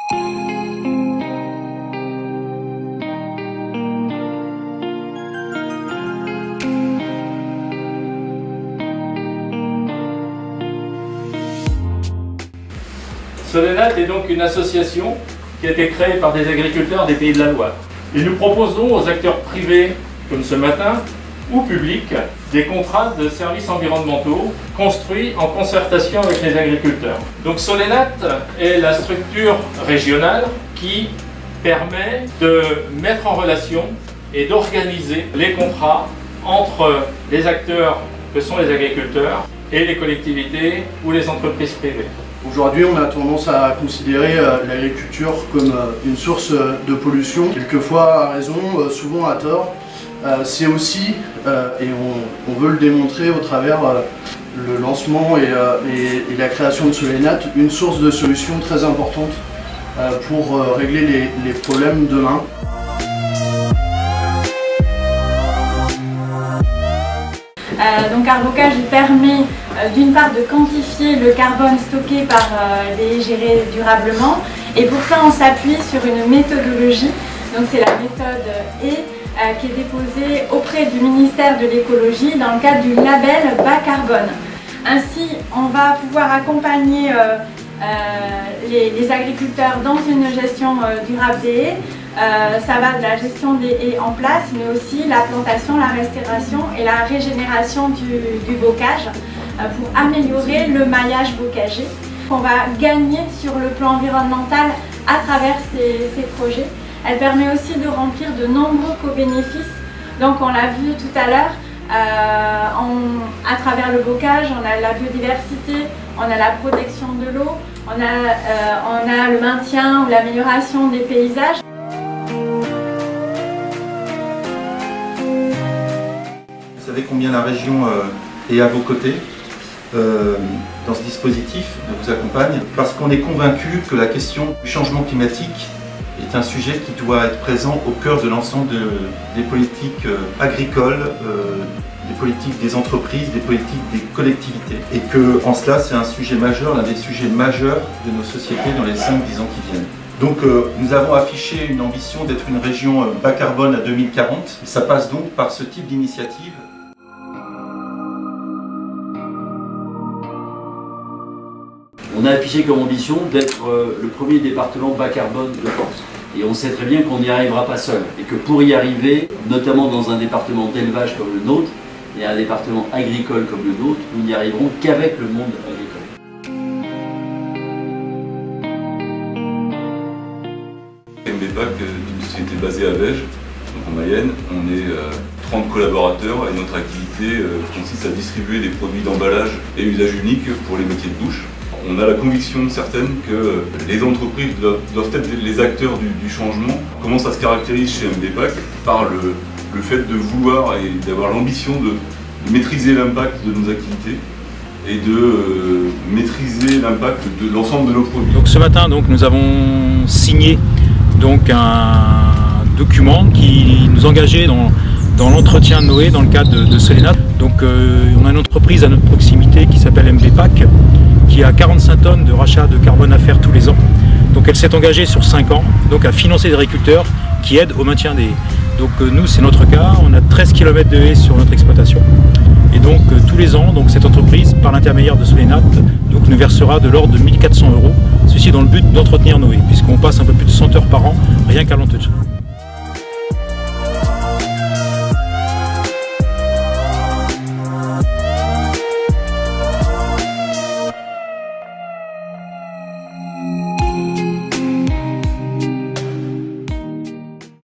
Solenat est donc une association qui a été créée par des agriculteurs des Pays de la Loire. Et nous proposons aux acteurs privés, comme ce matin, ou publics, des contrats de services environnementaux construits en concertation avec les agriculteurs. Donc Solenat est la structure régionale qui permet de mettre en relation et d'organiser les contrats entre les acteurs que sont les agriculteurs et les collectivités ou les entreprises privées. Aujourd'hui, on a tendance à considérer l'agriculture comme une source de pollution, quelquefois à raison, souvent à tort. C'est aussi, et on veut le démontrer au travers le lancement et la création de Solenat, une source de solution très importante pour régler les problèmes demain. Donc Arbocage permet d'une part de quantifier le carbone stocké par les gérés durablement, et pour ça on s'appuie sur une méthodologie, donc c'est la méthode E qui est déposée auprès du ministère de l'écologie dans le cadre du label bas carbone. Ainsi on va pouvoir accompagner les agriculteurs dans une gestion durable des haies. Ça va de la gestion des haies en place, mais aussi la plantation, la restauration et la régénération du bocage pour améliorer le maillage bocager. On va gagner sur le plan environnemental à travers ces projets. Elle permet aussi de remplir de nombreux co-bénéfices. Donc on l'a vu tout à l'heure, à travers le bocage, on a la biodiversité, on a la protection de l'eau, on a le maintien ou l'amélioration des paysages. Vous savez combien la région est à vos côtés dans ce dispositif, vous accompagne, parce qu'on est convaincu que la question du changement climatique est un sujet qui doit être présent au cœur de l'ensemble des politiques agricoles, des politiques des entreprises, des politiques des collectivités. Et que, en cela, c'est un sujet majeur, l'un des sujets majeurs de nos sociétés dans les 5-10 ans qui viennent. Donc nous avons affiché une ambition d'être une région bas carbone à 2040. Ça passe donc par ce type d'initiative. On a affiché comme ambition d'être le premier département bas carbone de France. Et on sait très bien qu'on n'y arrivera pas seul. Et que pour y arriver, notamment dans un département d'élevage comme le nôtre, et un département agricole comme le nôtre, nous n'y arriverons qu'avec le monde agricole. MBPAC est une société basée à Vège, donc en Mayenne. On est 30 collaborateurs et notre activité consiste à distribuer des produits d'emballage et usage unique pour les métiers de bouche. On a la conviction certaine que les entreprises doivent être les acteurs du changement. Comment ça se caractérise chez MBPAC? Par le fait de vouloir et d'avoir l'ambition de maîtriser l'impact de nos activités et de maîtriser l'impact de l'ensemble de nos produits. Donc ce matin, nous avons signé un document qui nous engageait dans l'entretien de nos haies dans le cadre de Solenat. Donc on a une entreprise à notre proximité qui s'appelle MBPAC, qui a 45 tonnes de rachat de carbone à faire tous les ans. Donc elle s'est engagée sur 5 ans à financer des agriculteurs qui aident au maintien des haies. Donc nous, c'est notre cas, on a 13 km de haies sur notre exploitation. Et donc tous les ans, cette entreprise, par l'intermédiaire de Solenat, nous versera de l'ordre de 1 400 €, ceci dans le but d'entretenir nos haies, puisqu'on passe un peu plus de 100 heures par an rien qu'à l'entretien.